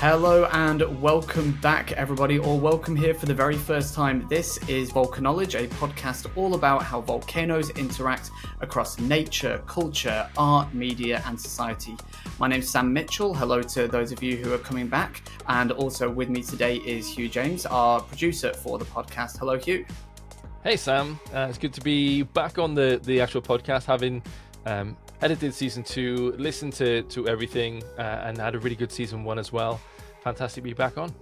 Hello and welcome back, everybody, or welcome here for the very first time. This is VolcaKnowledge, a podcast all about how volcanoes interact across nature, culture, art, media, and society. My name's Sam Mitchell. Hello to those of you who are coming back. And also with me today is Huw James, our producer for the podcast. Hello, Huw. Hey, Sam. It's good to be back on the actual podcast, having edited season 2, listened to everything, and had a really good season 1 as well. Fantastic to be back on.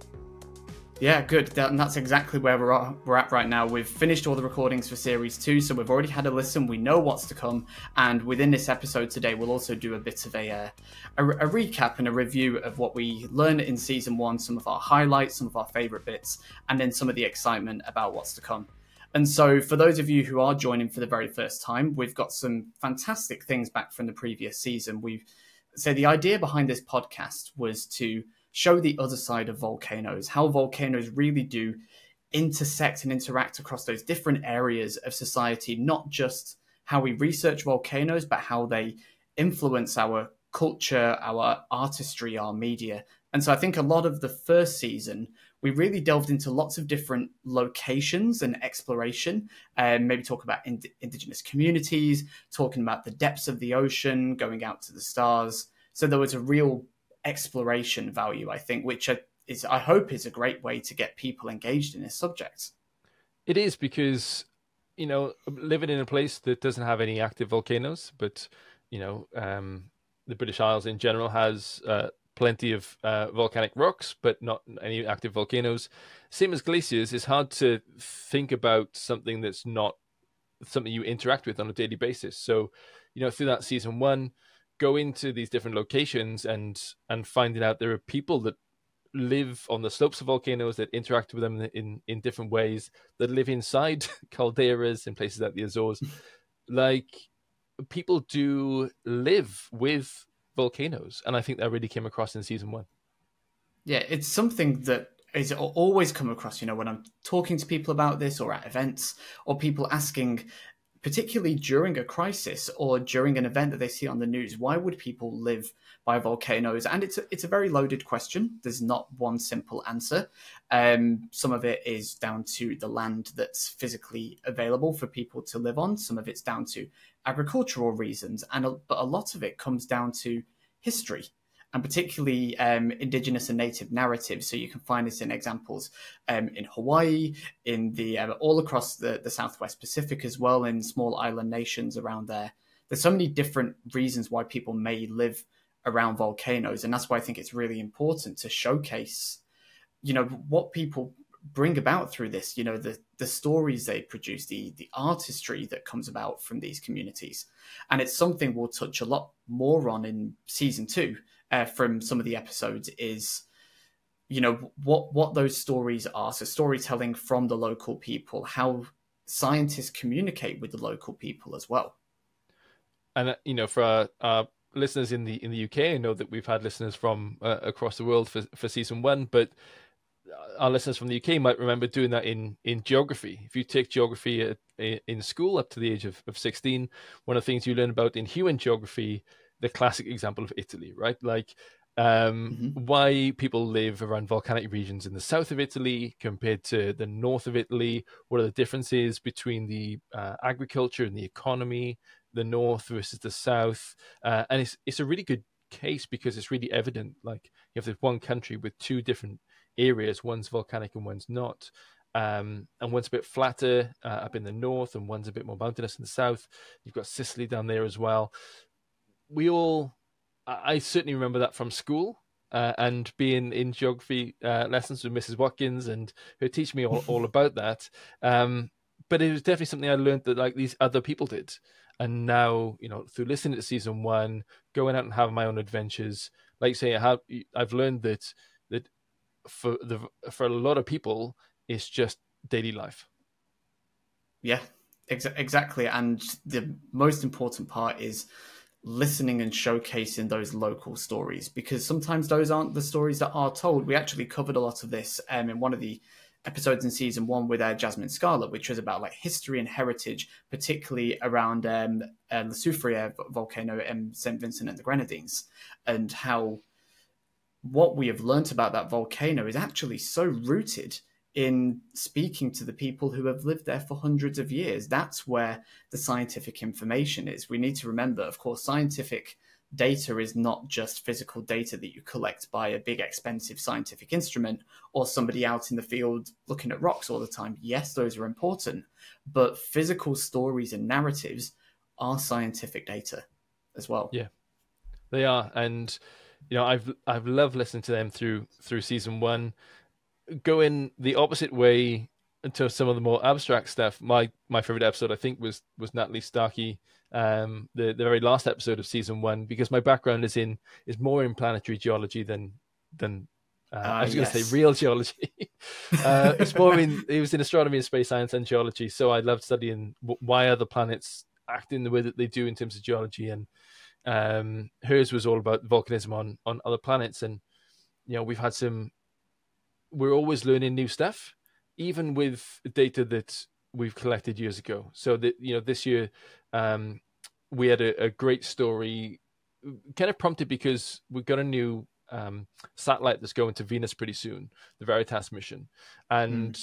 Yeah, good. And that's exactly where we're at right now. We've finished all the recordings for series 2, so we've already had a listen. We know what's to come. And within this episode today, we'll also do a bit of a recap and a review of what we learned in season 1, some of our highlights, some of our favorite bits, and then some of the excitement about what's to come. And so for those of you who are joining for the very first time, we've got some fantastic things back from the previous season. So the idea behind this podcast was to show the other side of volcanoes, how volcanoes really do intersect and interact across those different areas of society, not just how we research volcanoes, but how they influence our culture, our artistry, our media. And so I think a lot of the first season, we really delved into lots of different locations and exploration, and maybe talk about indigenous communities, talking about the depths of the ocean, going out to the stars. So there was a real exploration value, I think, which I hope is a great way to get people engaged in this subject. It is because, living in a place that doesn't have any active volcanoes, but, the British Isles in general has plenty of volcanic rocks, but not any active volcanoes. Same as glaciers, it's hard to think about something that's not something you interact with on a daily basis. So, through that season 1, go into these different locations and finding out there are people that live on the slopes of volcanoes, that interact with them in different ways, that live inside calderas in places like the Azores. Like, people do live with volcanoes, and I think that really came across in season 1. Yeah, it's something that is always come across, when I'm talking to people about this or at events, or people asking, particularly during a crisis or during an event that they see on the news, why would people live by volcanoes? And it's a very loaded question. There's not one simple answer. Some of it is down to the land that's physically available for people to live on. Some of it's down to agricultural reasons. But a lot of it comes down to history, and particularly indigenous and native narratives. So you can find this in examples in Hawaii, in the all across the Southwest Pacific as well, in small island nations around there. There's so many different reasons why people may live around volcanoes, and that's why I think it's really important to showcase, what people bring about through this. The stories they produce, the artistry that comes about from these communities, and it's something we'll touch a lot more on in season 2. From some of the episodes is, what those stories are. So storytelling from the local people, how scientists communicate with the local people as well. And, for our listeners in the UK, I know that we've had listeners from across the world for season 1, but our listeners from the UK might remember doing that in geography. If you take geography in school up to the age of 16, one of the things you learn about in human geography, the classic example of Italy, right? Like why people live around volcanic regions in the south of Italy compared to the north of Italy. What are the differences between the agriculture and the economy, the north versus the south? And it's a really good case because it's really evident. Like, you have this one country with 2 different areas. One's volcanic and one's not. And one's a bit flatter up in the north, and one's a bit more mountainous in the south. You've got Sicily down there as well. I certainly remember that from school and being in geography lessons with Mrs. Watkins and her teaching me all about that. But it was definitely something I learned that, like, these other people did. And now, through listening to season 1, going out and having my own adventures, like you say, I've learned that for a lot of people, it's just daily life. Yeah, exactly. And the most important part is listening and showcasing those local stories, because sometimes those aren't the stories that are told. We actually covered a lot of this in one of the episodes in season 1 with Jasmine Scarlett, which was about like history and heritage, particularly around the Soufriere volcano in St. Vincent and the Grenadines, and how what we have learnt about that volcano is actually so rooted in speaking to the people who have lived there for hundreds of years. That's where the scientific information is. We need to remember, of course, scientific data is not just physical data that you collect by a big, expensive scientific instrument or somebody out in the field looking at rocks all the time. Yes, those are important, but physical stories and narratives are scientific data as well. Yeah, they are. And I've loved listening to them through season one. Going the opposite way into some of the more abstract stuff. My favorite episode, I think, was Natalie Starkey, the very last episode of season one, because my background is more in planetary geology than I was going to say real geology. It was in astronomy and space science and geology. So I loved studying why other planets act in the way that they do in terms of geology, and hers was all about volcanism on other planets. And we're always learning new stuff, even with data that we've collected years ago. So that this year we had a great story, kind of prompted because we've got a new satellite that's going to Venus pretty soon, the Veritas mission, and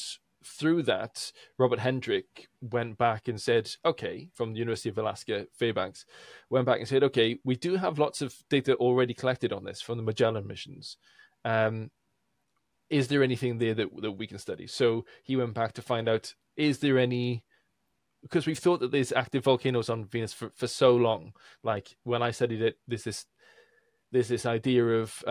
through that, Robert Hendrick went back and said, okay, from the University of Alaska, Fairbanks, went back and said, okay, we do have lots of data already collected on this from the Magellan missions. Is there anything there that we can study? So he went back to find out, is there any, because we've thought that there's active volcanoes on Venus for so long. Like when I studied it, there's this idea of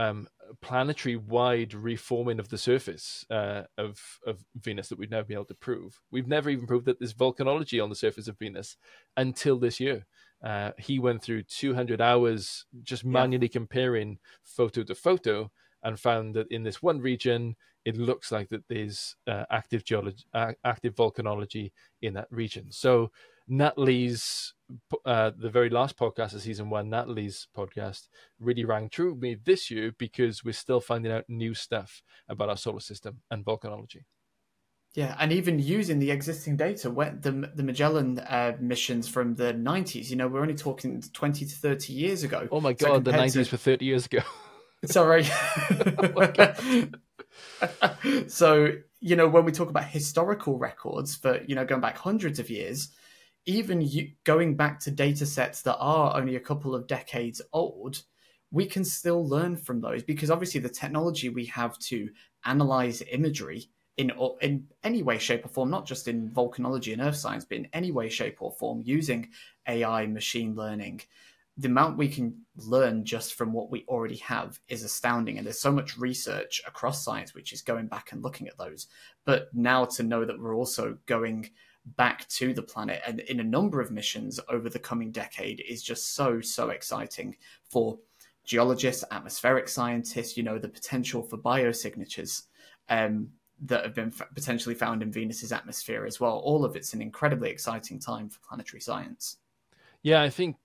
planetary-wide reforming of the surface of Venus that we've never been able to prove. We've never even proved that there's volcanology on the surface of Venus until this year. He went through 200 hours just manually comparing photo to photo, and found that in this one region, it looks like that there's active volcanology in that region. So Natalie's, the very last podcast of season one, Natalie's podcast really rang true with me this year, because we're still finding out new stuff about our solar system and volcanology. Yeah, and even using the existing data, the Magellan missions from the 90s, we're only talking 20 to 30 years ago. Oh my God, the 90s were 30 years ago. Sorry. So, when we talk about historical records for, going back hundreds of years, even going back to data sets that are only a couple of decades old, we can still learn from those, because obviously the technology we have to analyze imagery in any way, shape or form, not just in volcanology and earth science, but in any way, shape or form, using AI, machine learning, the amount we can learn just from what we already have is astounding. And there's so much research across science which is going back and looking at those. But now to know that we're also going back to the planet and in a number of missions over the coming decade is just so exciting for geologists, atmospheric scientists, the potential for biosignatures that have been potentially found in Venus's atmosphere as well. All of it's an incredibly exciting time for planetary science. Yeah, I think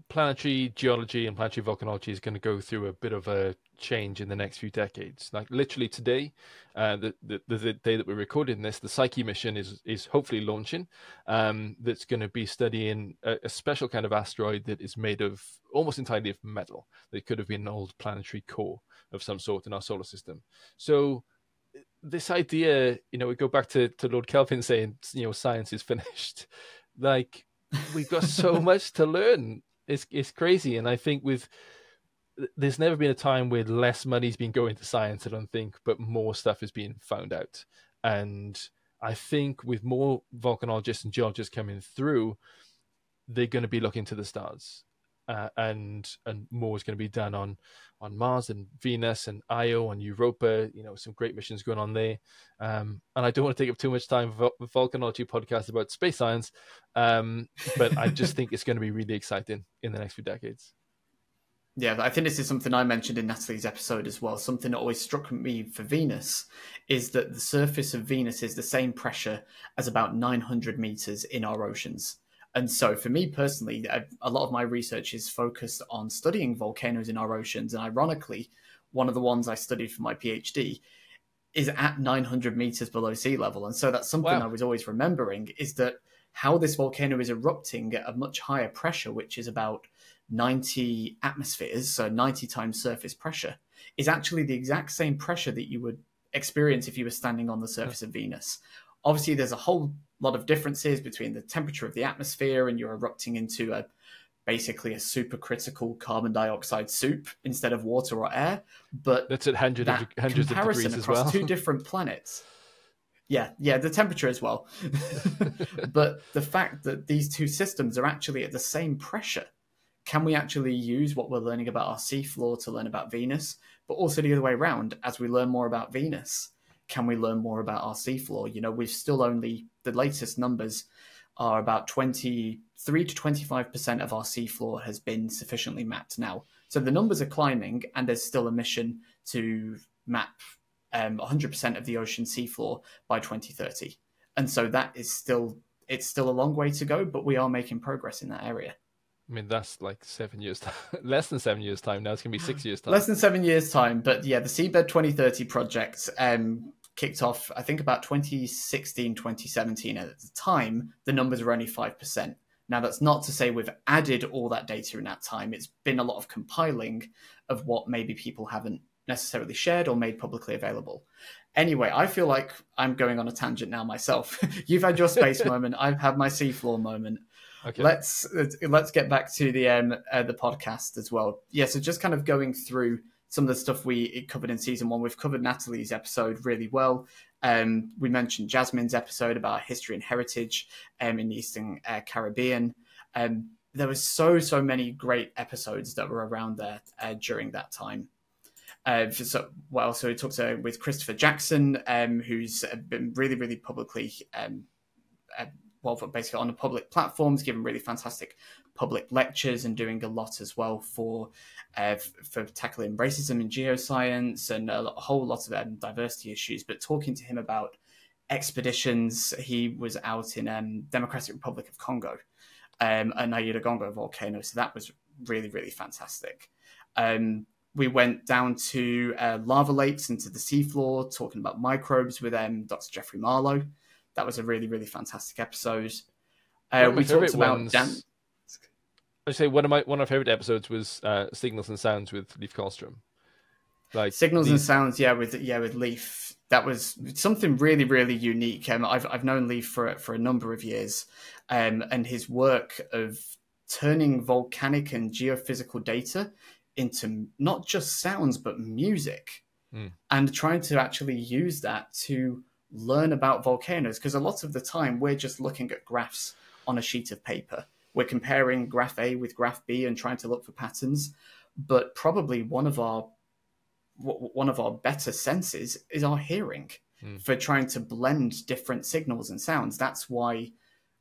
planetary geology and planetary volcanology is going to go through a bit of a change in the next few decades. Like literally today, the day that we're recording this, the Psyche mission is hopefully launching. That's going to be studying a special kind of asteroid that is made of almost entirely of metal. That could have been an old planetary core of some sort in our solar system. So this idea, we go back to Lord Kelvin saying, science is finished. Like, we've got so much to learn. It's crazy. And I think there's never been a time where less money's been going to science, I don't think, but more stuff is being found out. And I think with more volcanologists and geologists coming through, they're going to be looking to the stars. And more is going to be done on Mars and Venus and Io and Europa. Some great missions going on there. And I don't want to take up too much time for volcanology podcast about space science, but I just think it's going to be really exciting in the next few decades. Yeah, I think this is something I mentioned in Natalie's episode as well. Something that always struck me for Venus is that the surface of Venus is the same pressure as about 900 meters in our oceans. And so for me personally, a lot of my research is focused on studying volcanoes in our oceans. And ironically, one of the ones I studied for my PhD is at 900 meters below sea level. And so that's something I was always remembering, is that how this volcano is erupting at a much higher pressure, which is about 90 atmospheres, so 90 times surface pressure, is actually the exact same pressure that you would experience if you were standing on the surface of Venus. Obviously, there's a whole lot of differences between the temperature of the atmosphere and you're erupting into basically a supercritical carbon dioxide soup instead of water or air. But that's at hundreds of degrees as well. Two different planets. Yeah, the temperature as well. But the fact that these two systems are actually at the same pressure, can we actually use what we're learning about our seafloor to learn about Venus? But also the other way around, as we learn more about Venus, can we learn more about our seafloor? You know, we've still only, the latest numbers are about 23 to 25% of our seafloor has been sufficiently mapped now. So the numbers are climbing, and there's still a mission to map 100% of the ocean seafloor by 2030. And so that is still, it's still a long way to go, but we are making progress in that area. I mean, that's like 7 years, less than 7 years time. Now it's going to be 6 years time. Less than 7 years time. But yeah, the Seabed 2030 project kicked off, I think, about 2016, 2017. At the time, the numbers were only 5%. Now, that's not to say we've added all that data in that time. It's been a lot of compiling of what maybe people haven't necessarily shared or made publicly available. Anyway, I feel like I'm going on a tangent now myself. You've had your space moment. I've had my seafloor moment. Okay. Let's get back to the podcast as well. Yeah, so just kind of going through some of the stuff we covered in season 1. We've covered Natalie's episode really well. We mentioned Jasmine's episode about history and heritage in the Eastern Caribbean. There was so many great episodes that were around there during that time. So we talked with Christopher Jackson, who's been really publicly basically on the public platforms, giving really fantastic public lectures and doing a lot as well for tackling racism in geoscience and a whole lot of diversity issues. But talking to him about expeditions, he was out in Democratic Republic of Congo, at Nyiragongo volcano. So that was really fantastic. We went down to lava lakes into the seafloor, talking about microbes with Dr. Jeffrey Marlowe. That was a really fantastic episode. We talked about I say one of my favorite episodes was Signals and Sounds with Leif Karlstrom. Like Signals and Sounds, with Leif. That was something really unique. I've known Leif for a number of years, and his work of turning volcanic and geophysical data into not just sounds but music, and trying to actually use that to learn about volcanoes, because a lot of the time we're just looking at graphs on a sheet of paper. We're comparing graph A with graph B and trying to look for patterns, but probably one of our better senses is our hearing for trying to blend different signals and sounds. That's why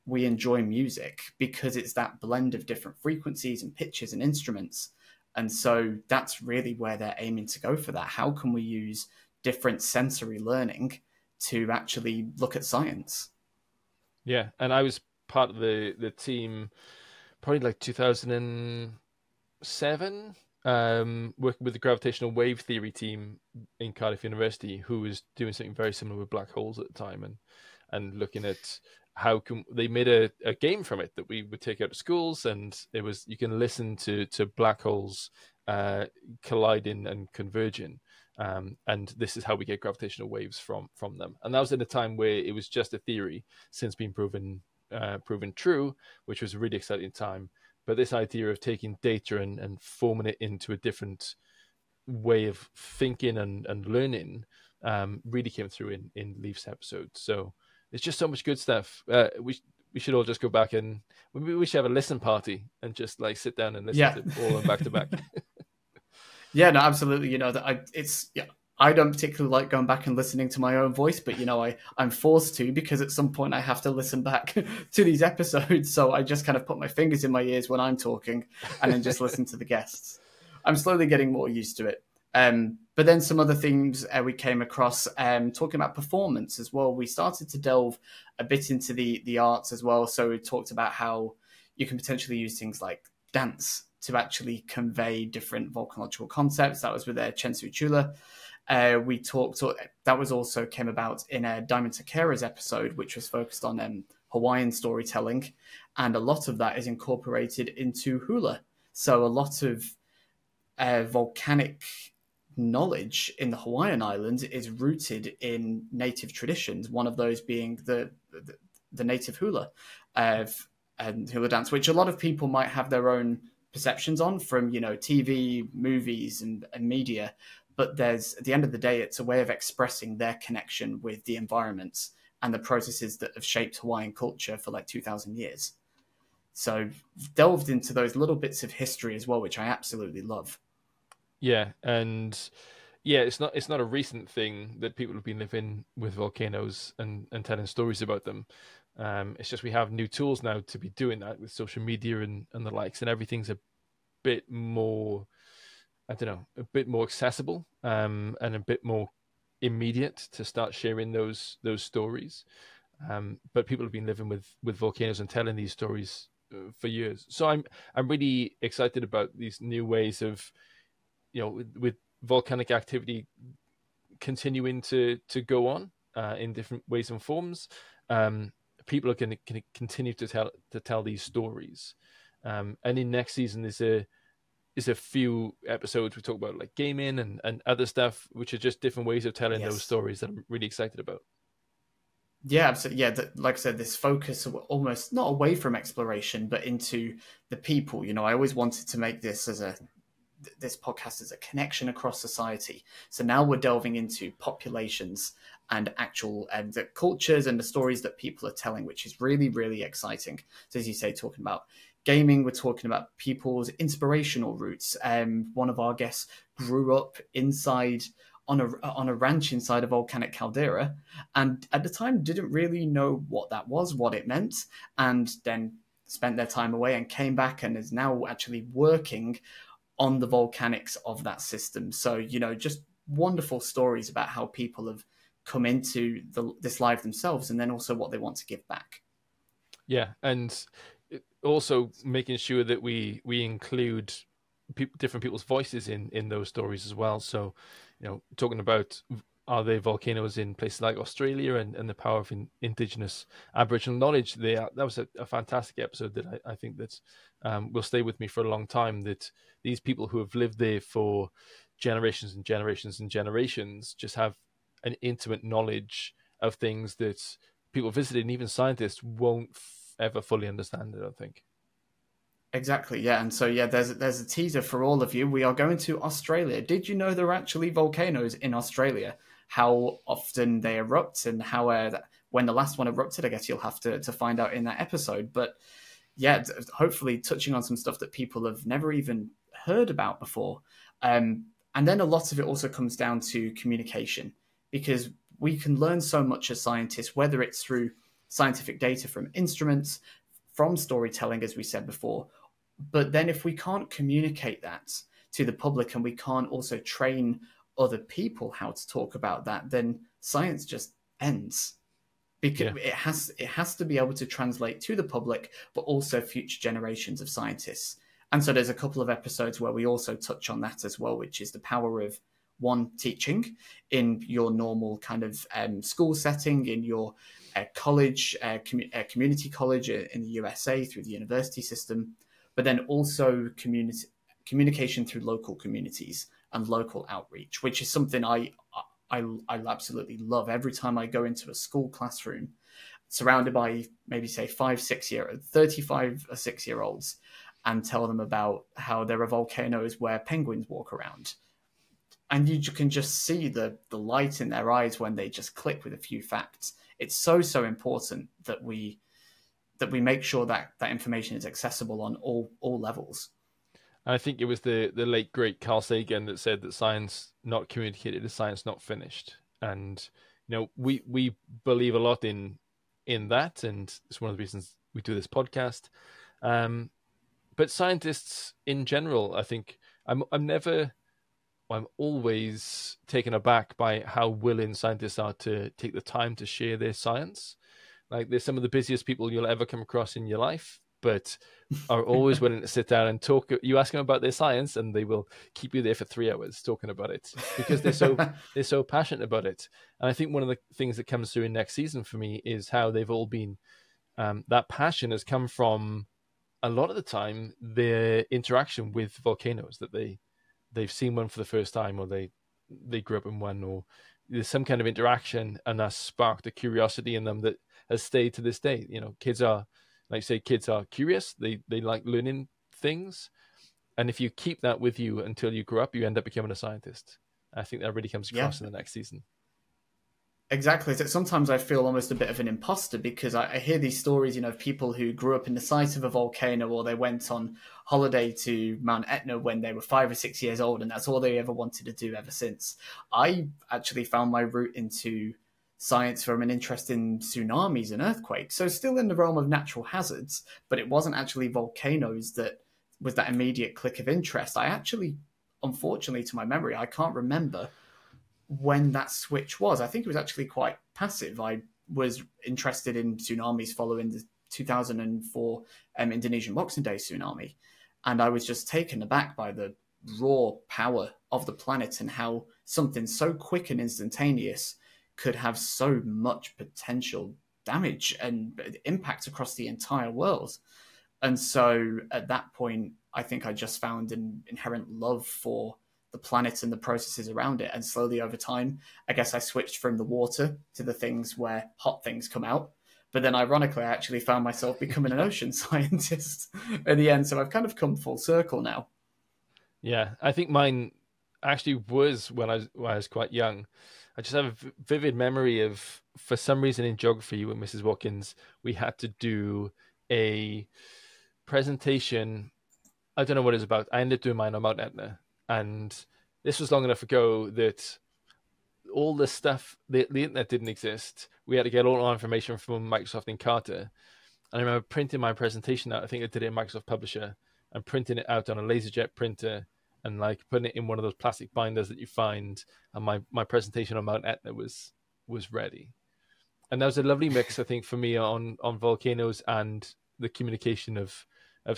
we enjoy music, because it's that blend of different frequencies and pitches and instruments. And so that's really where they're aiming to go for that. How can we use different sensory learning to actually look at science? Yeah, and I was part of the team probably like 2007, working with the gravitational wave theory team in Cardiff University, who was doing something very similar with black holes at the time, and looking at how they made a game from it that we would take out to schools, and it was, you can listen to black holes colliding and converging. And this is how we get gravitational waves from them. And that was in a time where it was just a theory, since being proven true, which was a really exciting time. But this idea of taking data and forming it into a different way of thinking and learning really came through in Leif's episode. So it's just so much good stuff. We should all just go back, and we should have a listen party and just like sit down and listen to all of them back to back. Yeah, no, absolutely. You know, I don't particularly like going back and listening to my own voice, but, you know, I'm forced to, because at some point I have to listen back to these episodes. So I just kind of put my fingers in my ears when I'm talking and then just listen to the guests. I'm slowly getting more used to it. But then some other themes we came across, talking about performance as well. We started to delve a bit into the arts as well. So we talked about how you can potentially use things like dance to actually convey different volcanological concepts. That was with Chensu Chula. We talked, that was also came about in Diamond Takera's episode, which was focused on Hawaiian storytelling. And a lot of that is incorporated into hula. So a lot of volcanic knowledge in the Hawaiian Islands is rooted in native traditions. One of those being the native hula, and hula dance, which a lot of people might have their own perceptions on from TV, movies, and media. But there's at the end of the day, it's a way of expressing their connection with the environments and the processes that have shaped Hawaiian culture for like 2,000 years. So delved into those little bits of history as well, which I absolutely love. Yeah, and yeah, it's not a recent thing that people have been living with volcanoes and telling stories about them. It's just we have new tools now to be doing that with social media and the likes, and everything's a bit more, I don't know, a bit more accessible, and a bit more immediate to start sharing those stories. But people have been living with volcanoes and telling these stories for years. So I'm really excited about these new ways of, with volcanic activity continuing to go on in different ways and forms. People are going to continue to tell these stories. And in next season is a few episodes we talk about like gaming and other stuff, which are just different ways of telling those stories that I'm really excited about. Yeah, absolutely. Yeah, like I said, this focus almost not away from exploration, but into the people. I always wanted to make this podcast as a connection across society. So now we're delving into populations and actual the cultures and the stories that people are telling, which is really, really exciting. So as you say, talking about gaming, we're talking about people's inspirational roots. One of our guests grew up inside on a ranch inside a volcanic caldera, and at the time didn't really know what that was, what it meant, and then spent their time away and came back and is now actually working on the volcanics of that system. So, just wonderful stories about how people have come into this life themselves, and then also what they want to give back. Yeah, and also making sure that we include different people's voices in those stories as well. So, talking about, are there volcanoes in places like Australia and the power of indigenous Aboriginal knowledge there? That was a fantastic episode that I think that will stay with me for a long time, that these people who have lived there for generations and generations and generations just have an intimate knowledge of things that people visiting, even scientists, won't ever fully understand, I don't think. Exactly, yeah. And so, yeah, there's a teaser for all of you. We are going to Australia. Did you know there are actually volcanoes in Australia? How often they erupt and how when the last one erupted, I guess you'll have to find out in that episode. But yeah, hopefully touching on some stuff that people have never even heard about before. And then a lot of it also comes down to communication, because we can learn so much as scientists, whether it's through scientific data from instruments, from storytelling, as we said before. But then if we can't communicate that to the public and we can't also train other people how to talk about that, then science just ends. Because it has to be able to translate to the public, but also future generations of scientists. And so there's a couple of episodes where we also touch on that as well, which is the power of teaching in your normal kind of school setting, in your college, community college in the USA through the university system, but then also communication through local communities and local outreach, which is something I absolutely love. Every time I go into a school classroom surrounded by maybe say 35 or 6-year-olds and tell them about how there are volcanoes where penguins walk around, and you can just see the light in their eyes when they just click with a few facts. It's so important that we make sure that information is accessible on all levels. I think it was the late great Carl Sagan that said that science not communicated is science not finished. And we believe a lot in that, and it's one of the reasons we do this podcast. But scientists in general, I think I'm always taken aback by how willing scientists are to take the time to share their science. Like, they're some of the busiest people you'll ever come across in your life, but are always willing to sit down and talk. You ask them about their science, and they will keep you there for 3 hours talking about it, because they're so passionate about it. And I think one of the things that comes through in next season for me is how they've all been, that passion has come from a lot of the time their interaction with volcanoes, that they've seen one for the first time, or they grew up in one, or there's some kind of interaction, and that's sparked a curiosity in them that has stayed to this day. Kids are, like you say, kids are curious. They like learning things, and if you keep that with you until you grow up, you end up becoming a scientist. I think that really comes Yeah. across in the next season. Exactly. So sometimes I feel almost a bit of an imposter because I hear these stories, of people who grew up in the site of a volcano, or they went on holiday to Mount Etna when they were 5 or 6 years old, and that's all they ever wanted to do ever since. I actually found my route into science from an interest in tsunamis and earthquakes. So still in the realm of natural hazards, but it wasn't actually volcanoes that was that immediate click of interest. I actually, unfortunately, to my memory, I can't remember when that switch was. I think it was actually quite passive. I was interested in tsunamis following the 2004 Indonesian Boxing Day tsunami, and I was just taken aback by the raw power of the planet and how something so quick and instantaneous could have so much potential damage and impact across the entire world. And so at that point, I think I just found an inherent love for the planet and the processes around it. And slowly over time, I guess I switched from the water to the things where hot things come out. But then ironically, I actually found myself becoming an ocean scientist at the end. So I've kind of come full circle now. Yeah, I think mine actually was when I was quite young. I just have a vivid memory of, for some reason in geography with Mrs. Watkins, we had to do a presentation. I don't know what it's about. I ended up doing mine on Mount Etna. And this was long enough ago that all the stuff, the internet didn't exist. We had to get all our information from Microsoft Encarta. And I remember printing my presentation out. I think I did it in Microsoft Publisher, and printing it out on a LaserJet printer and like putting it in one of those plastic binders that you find. And my presentation on Mount Etna was ready. And that was a lovely mix, I think, for me on volcanoes and the communication of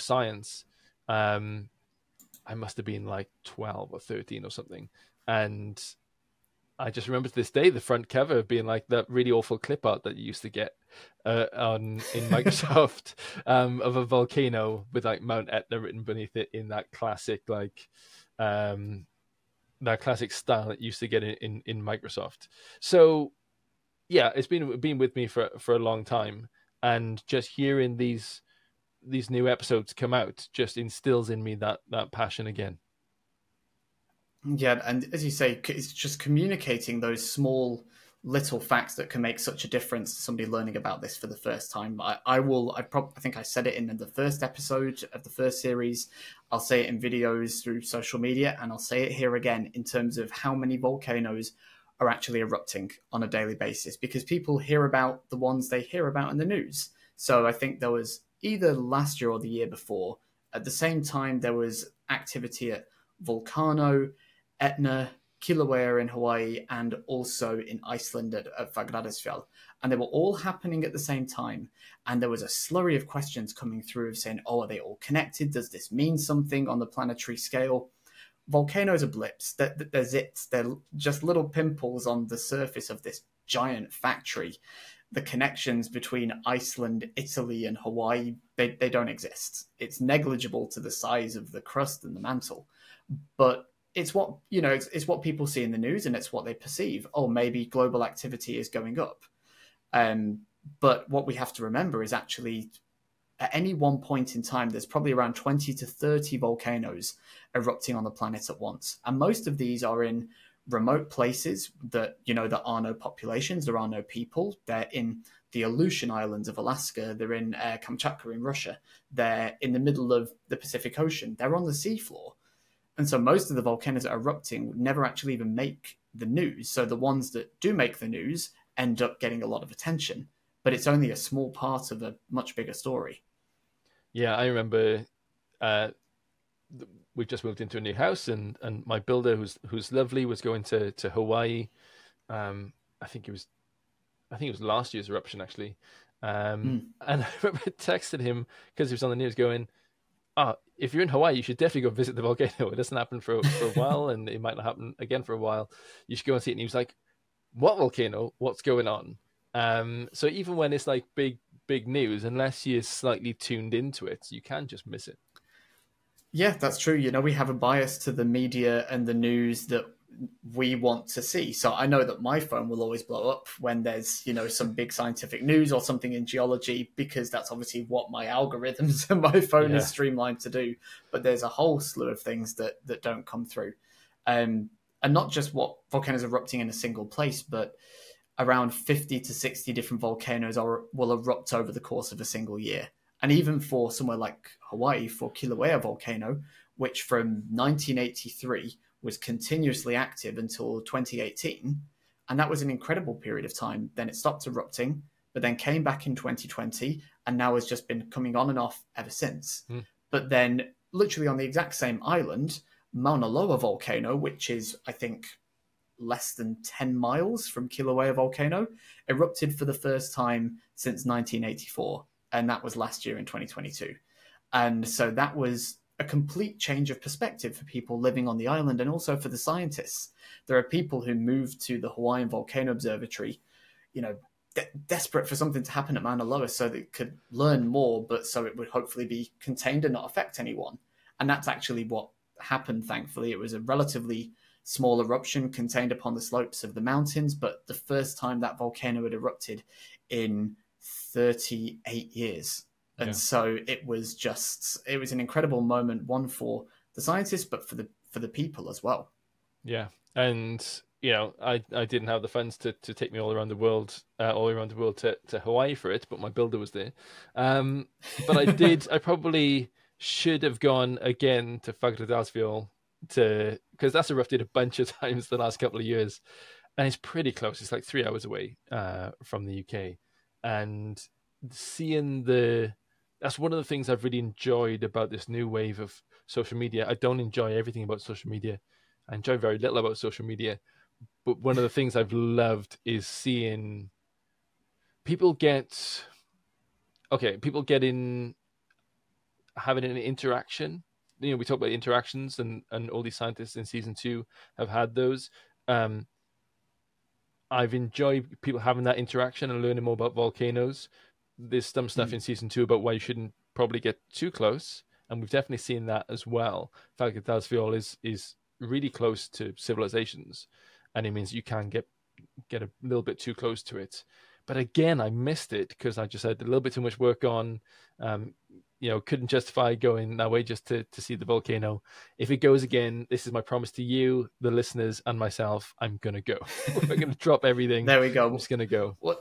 science. I must have been like 12 or 13 or something. And I just remember to this day the front cover being like that really awful clip art that you used to get in Microsoft of a volcano with like Mount Etna written beneath it in that classic that classic style that you used to get in Microsoft. So yeah, it's been with me for a long time, and just hearing these new episodes come out just instills in me that passion again. Yeah, and as you say, it's just communicating those small little facts that can make such a difference to somebody learning about this for the first time. I think I said it in the first episode of the first series. I'll say it in videos through social media, and I'll say it here again in terms of how many volcanoes are actually erupting on a daily basis, because people hear about the ones they hear about in the news. So I think there was either last year or the year before, at the same time, there was activity at Volcano, Etna, Kilauea in Hawaii, and also in Iceland at Fagradalsfjall. And they were all happening at the same time. And there was a slurry of questions coming through of saying, oh, are they all connected? Does this mean something on the planetary scale? Volcanoes are blips. They're zits. They're just little pimples on the surface of this giant factory. The connections between Iceland, Italy, and Hawaii, they don't exist. It's negligible to the size of the crust and the mantle. But it's what, it's what people see in the news, and it's what they perceive. Oh, maybe global activity is going up. But what we have to remember is actually at any one point in time, there's probably around 20 to 30 volcanoes erupting on the planet at once. And most of these are in remote places that, there are no populations, there are no people. They're in the Aleutian Islands of Alaska. They're in Kamchatka in Russia. They're in the middle of the Pacific Ocean. They're on the seafloor. And so most of the volcanoes that are erupting never actually even make the news. So the ones that do make the news end up getting a lot of attention. But it's only a small part of a much bigger story. Yeah, I remember we just moved into a new house, and my builder, who's lovely, was going to Hawaii. I think it was last year's eruption actually. And I remember texting him because he was on the news going, if you're in Hawaii, you should definitely go visit the volcano. It doesn't happen for a while, and it might not happen again for a while. You should go and see it. And he was like, what volcano? What's going on? So even when it's like big big news, unless you're slightly tuned into it, you can just miss it. Yeah, that's true. We have a bias to the media and the news that we want to see. So I know that my phone will always blow up when there's, some big scientific news or something in geology, because that's obviously what my algorithms and my phone is streamlined to do. But there's a whole slew of things that don't come through. And not just what volcanoes erupting in a single place, but around 50 to 60 different volcanoes will erupt over the course of a single year. And even for somewhere like Hawaii, for Kilauea volcano, which from 1983 was continuously active until 2018, and that was an incredible period of time. Then it stopped erupting, but then came back in 2020, and now has just been coming on and off ever since. But then, literally on the exact same island, Mauna Loa volcano, which is, I think, less than 10 miles from Kilauea volcano, erupted for the first time since 1984, and that was last year in 2022. And so that was a complete change of perspective for people living on the island, and also for the scientists. There are people who moved to the Hawaiian Volcano Observatory, desperate for something to happen at Mauna Loa so they could learn more, but so it would hopefully be contained and not affect anyone. And that's actually what happened, thankfully. It was a relatively small eruption contained upon the slopes of the mountains, but the first time that volcano had erupted in 38 years. And so it was an incredible moment, one for the scientists, but for the people as well. Yeah. And, I didn't have the funds to take me all around the world to Hawaii for it, but my builder was there. But I probably should have gone again to Whakatawhiol because that's erupted a bunch of times the last couple of years. And it's pretty close. It's like 3 hours away from the UK. And seeing that's one of the things I've really enjoyed about this new wave of social media. I don't enjoy everything about social media. I enjoy very little about social media. But one of the things I've loved is seeing people get in, having an interaction. We talk about interactions, and all these scientists in season 2 have had those. I've enjoyed people having that interaction and learning more about volcanoes. There's some stuff in season 2 about why you shouldn't probably get too close, and we've definitely seen that as well. VolcaKnowledge is really close to civilizations, and it means you can get a little bit too close to it. But again, I missed it because I just had a little bit too much work on. Couldn't justify going that way just to see the volcano. If it goes again, this is my promise to you, the listeners, and myself. I'm gonna go. We're gonna drop everything. There we go. I'm just gonna go. Well,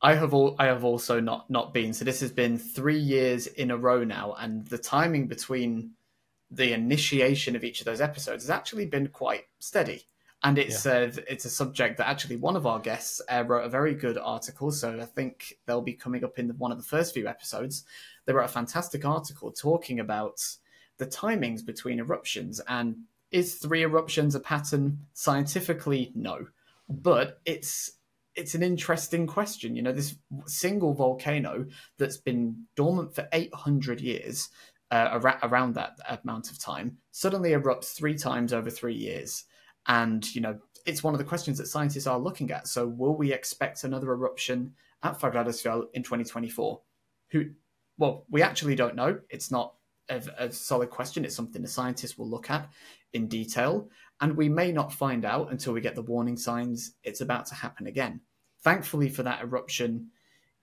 I have also not been. So this has been 3 years in a row now, and the timing between the initiation of each of those episodes has actually been quite steady. And it's a subject that actually one of our guests wrote a very good article. So I think they'll be coming up in one of the first few episodes. They wrote a fantastic article talking about the timings between eruptions. And is 3 eruptions a pattern? Scientifically, no. But it's an interesting question. This single volcano that's been dormant for 800 years, around that amount of time, suddenly erupts 3 times over 3 years. And, it's one of the questions that scientists are looking at. So will we expect another eruption at Whakatawhiol in 2024? Well, we actually don't know. It's not a solid question. It's something the scientists will look at in detail. And we may not find out until we get the warning signs it's about to happen again. Thankfully for that eruption,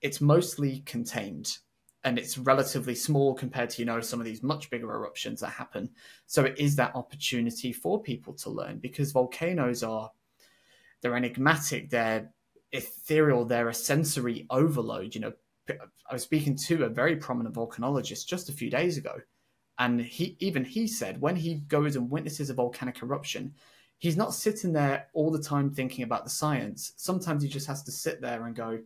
it's mostly contained. And it's relatively small compared to, some of these much bigger eruptions that happen. So it is that opportunity for people to learn, because volcanoes they're enigmatic, they're ethereal, they're a sensory overload. I was speaking to a very prominent volcanologist just a few days ago, and he said when he goes and witnesses a volcanic eruption, he's not sitting there all the time thinking about the science. Sometimes he just has to sit there and go,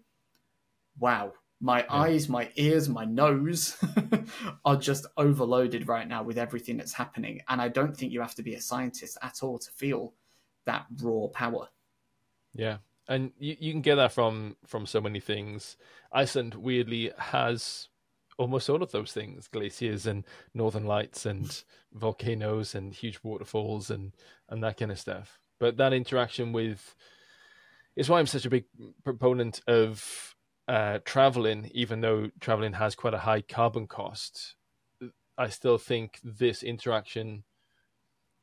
wow, my eyes, my ears, my nose are just overloaded right now with everything that's happening. And I don't think you have to be a scientist at all to feel that raw power. Yeah. And you can get that from so many things. Iceland weirdly has almost all of those things: glaciers and northern lights and volcanoes and huge waterfalls and that kind of stuff. But that interaction with, it's why I'm such a big proponent of traveling, even though traveling has quite a high carbon cost, I still think this interaction,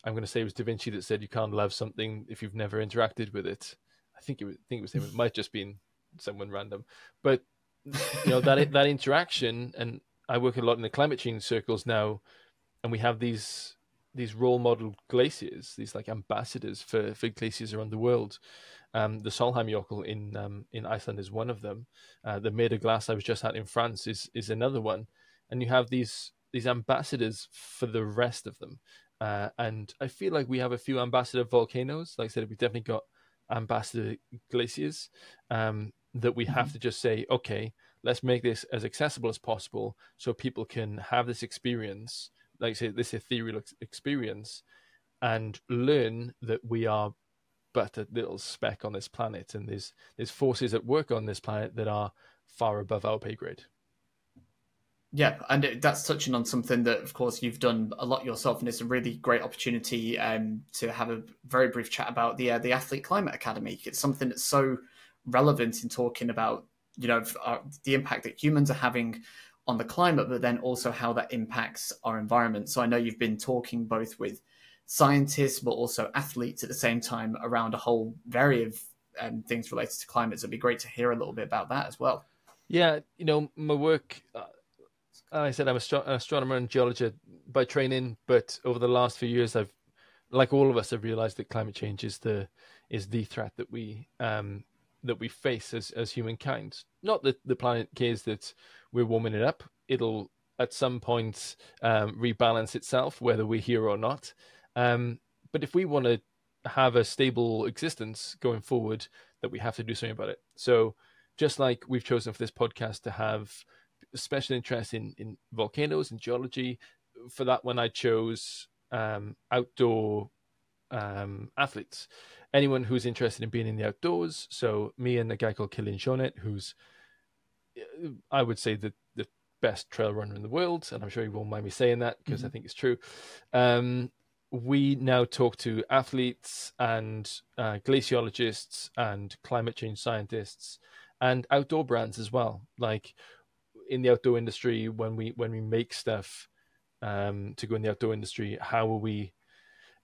I'm going to say it was Da Vinci that said you can't love something if you've never interacted with it. I think it was him. It might just been someone random, but that interaction. And I work a lot in the climate change circles now, and we have these role model glaciers, these like ambassadors for glaciers around the world. The Solheimjökull in Iceland is one of them. The Mer de Glace I was just at in France is another one, and you have these ambassadors for the rest of them. And I feel like we have a few ambassador volcanoes. Like I said, we've definitely got ambassador glaciers that we have to just say, okay, let's make this as accessible as possible so people can have this experience, like I say, this ethereal experience, and learn that we are but a little speck on this planet, and there's forces at work on this planet that are far above our pay grade. Yeah, and that's touching on something that, of course, you've done a lot yourself, and it's a really great opportunity to have a very brief chat about the Athlete Climate Academy. It's something that's so relevant in talking about, the impact that humans are having on the climate, but then also how that impacts our environment. So I know you've been talking both with scientists, but also athletes at the same time around a whole variety of things related to climate. So it'd be great to hear a little bit about that as well. Yeah, my work, I said I'm an astronomer and geologist by training, but over the last few years, I've, like all of us, have realized that climate change is the threat that we face as humankind. Not that the planet cares that we're warming it up; it'll at some point rebalance itself, whether we're here or not. But if we want to have a stable existence going forward, that we have to do something about it. So, just like we've chosen for this podcast to have special interest in volcanoes and geology, for that one I chose outdoor athletes, anyone who's interested in being in the outdoors. So me and a guy called Killian Jornet, who's, I would say, the best trail runner in the world, and I'm sure he won't mind me saying that because I think it's true. We now talk to athletes and glaciologists and climate change scientists and outdoor brands as well. Like in the outdoor industry, when we make stuff to go in the outdoor industry, how are we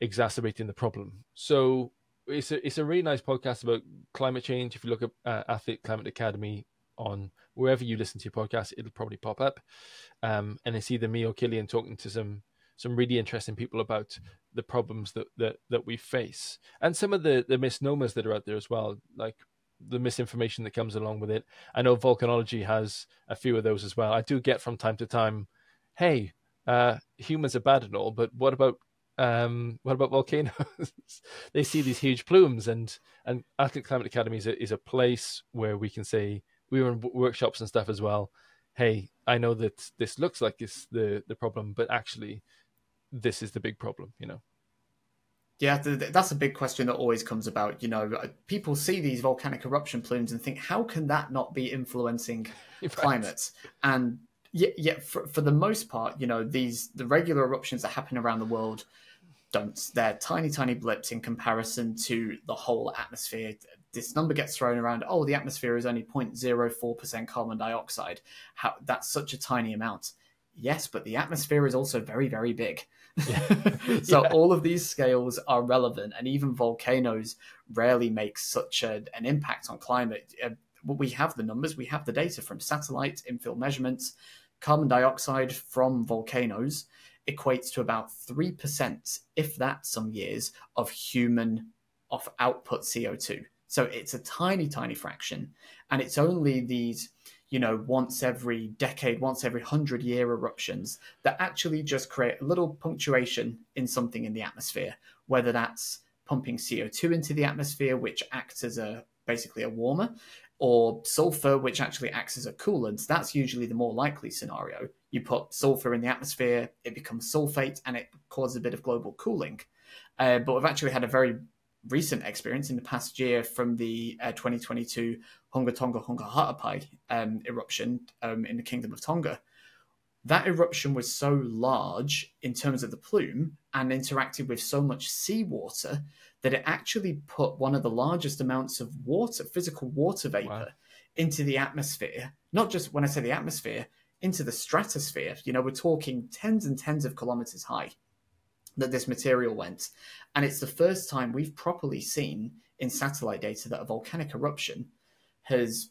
exacerbating the problem? So it's a really nice podcast about climate change. If you look at Athlete Climate Academy on wherever you listen to your podcast, it'll probably pop up. And it's either me or Killian talking to some really interesting people about the problems that we face, and some of the misnomers that are out there as well, like the misinformation that comes along with it. I know volcanology has a few of those as well. I do get from time to time, hey, humans are bad and all, but what about volcanoes? They see these huge plumes, and Athlete Climate Academy is a place where we can say, we run workshops and stuff as well. Hey, I know that this looks like it's the problem, but actually this is the big problem, Yeah, that's a big question that always comes about. People see these volcanic eruption plumes and think, how can that not be influencing climate? And yeah, for the most part, the regular eruptions that happen around the world don't. They're tiny, tiny blips in comparison to the whole atmosphere. This number gets thrown around, oh, the atmosphere is only 0.04% carbon dioxide. That's such a tiny amount. Yes, but the atmosphere is also very, very big. So all of these scales are relevant, and even volcanoes rarely make such an impact on climate. We have the numbers, we have the data from satellite infill measurements. Carbon dioxide from volcanoes equates to about 3%, if that, some years, of output CO2. So it's a tiny, tiny fraction, and it's only these once every decade, once every 100-year eruptions that actually just create a little punctuation in something in the atmosphere, whether that's pumping CO2 into the atmosphere, which acts as basically a warmer, or sulfur, which actually acts as a coolant. That's usually the more likely scenario. You put sulfur in the atmosphere, it becomes sulfate, and it causes a bit of global cooling. But we've actually had a very recent experience in the past year from the 2022 Hunga Tonga Hunga Ha'apai eruption in the Kingdom of Tonga. That eruption was so large in terms of the plume and interacted with so much seawater that it actually put one of the largest amounts of water, physical water vapor, into the atmosphere, not just when I say the atmosphere, into the stratosphere. You know, we're talking tens and tens of kilometers high that this material went. And it's the first time we've properly seen in satellite data that a volcanic eruption has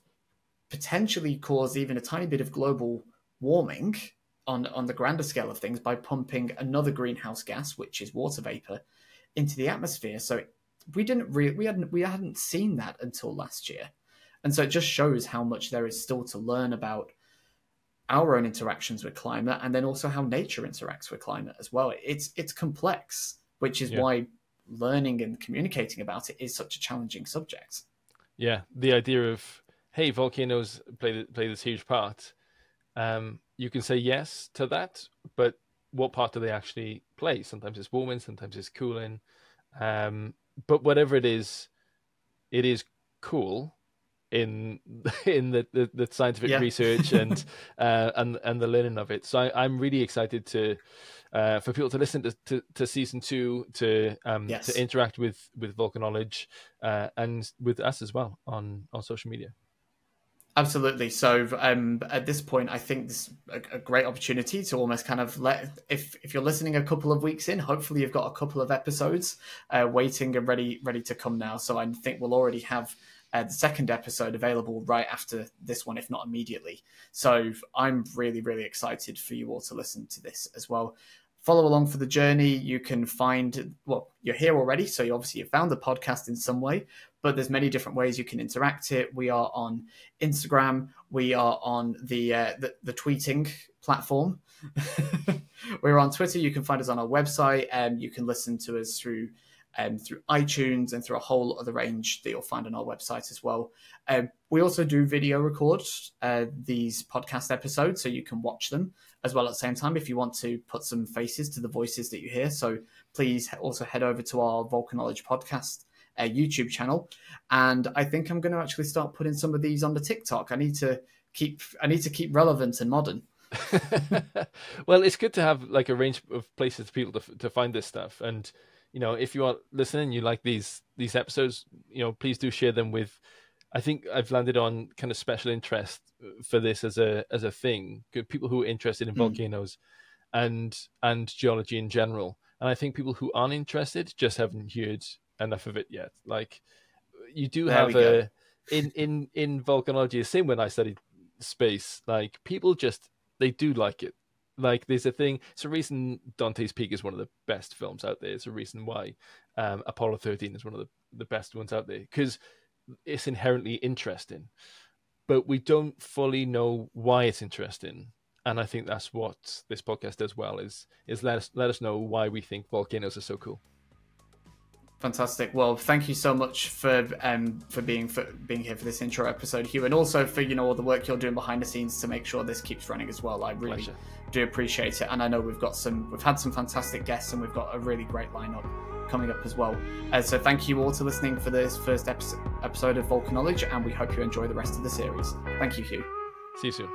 potentially caused even a tiny bit of global warming on the grander scale of things by pumping another greenhouse gas, which is water vapor, into the atmosphere. So we hadn't seen that until last year. And so it just shows how much there is still to learn about our own interactions with climate, and then also how nature interacts with climate as well. It's complex, which is why learning and communicating about it is such a challenging subject. Yeah, the idea of, hey, volcanoes play this huge part. You can say yes to that, but what part do they actually play? Sometimes it's warming, sometimes it's cooling. But whatever it is cool in the scientific research and the learning of it. So I'm really excited for people to listen to season 2, to interact with VolcaKnowledge and with us as well on social media. Absolutely. So at this point, I think this is a great opportunity to almost kind of if you're listening a couple of weeks in, hopefully you've got a couple of episodes waiting and ready to come now. So I think we'll already have the second episode available right after this one, if not immediately. So I'm really, really excited for you all to listen to this as well. Follow along for the journey. You can find, you're here already, so you found the podcast in some way, but there's many different ways you can interact it. We are on Instagram. We are on the tweeting platform. We're on Twitter. You can find us on our website, and you can listen to us through iTunes and through a whole other range that you'll find on our website as well. We also do video record these podcast episodes, so you can watch them as well at the same time if you want to put some faces to the voices that you hear. So please also head over to our VolcaKnowledge podcast YouTube channel. And I think I'm going to actually start putting some of these on the TikTok. I need to keep relevant and modern. Well, it's good to have like a range of places for people to find this stuff. And if you are listening, you like these episodes, please do share them with. I think I've landed on kind of special interest for this as a thing. People who are interested in volcanoes and geology in general. And I think people who aren't interested just haven't heard enough of it yet. Like you do have in volcanology, the same when I studied space, like people they do like it. Like there's a thing. It's a reason Dante's Peak is one of the best films out there. It's a reason why Apollo 13 is one of the best ones out there, because it's inherently interesting, but we don't fully know why it's interesting. And I think that's what this podcast does well, is let us know why we think volcanoes are so cool. Fantastic. Well, thank you so much for being here for this intro episode, Huw, and also for all the work you're doing behind the scenes to make sure this keeps running as well. I really do appreciate it, and I know we've had some fantastic guests, and we've got a really great lineup coming up as well. So thank you all for listening for this first episode of VolcaKnowledge, and we hope you enjoy the rest of the series. Thank you, Huw. See you soon.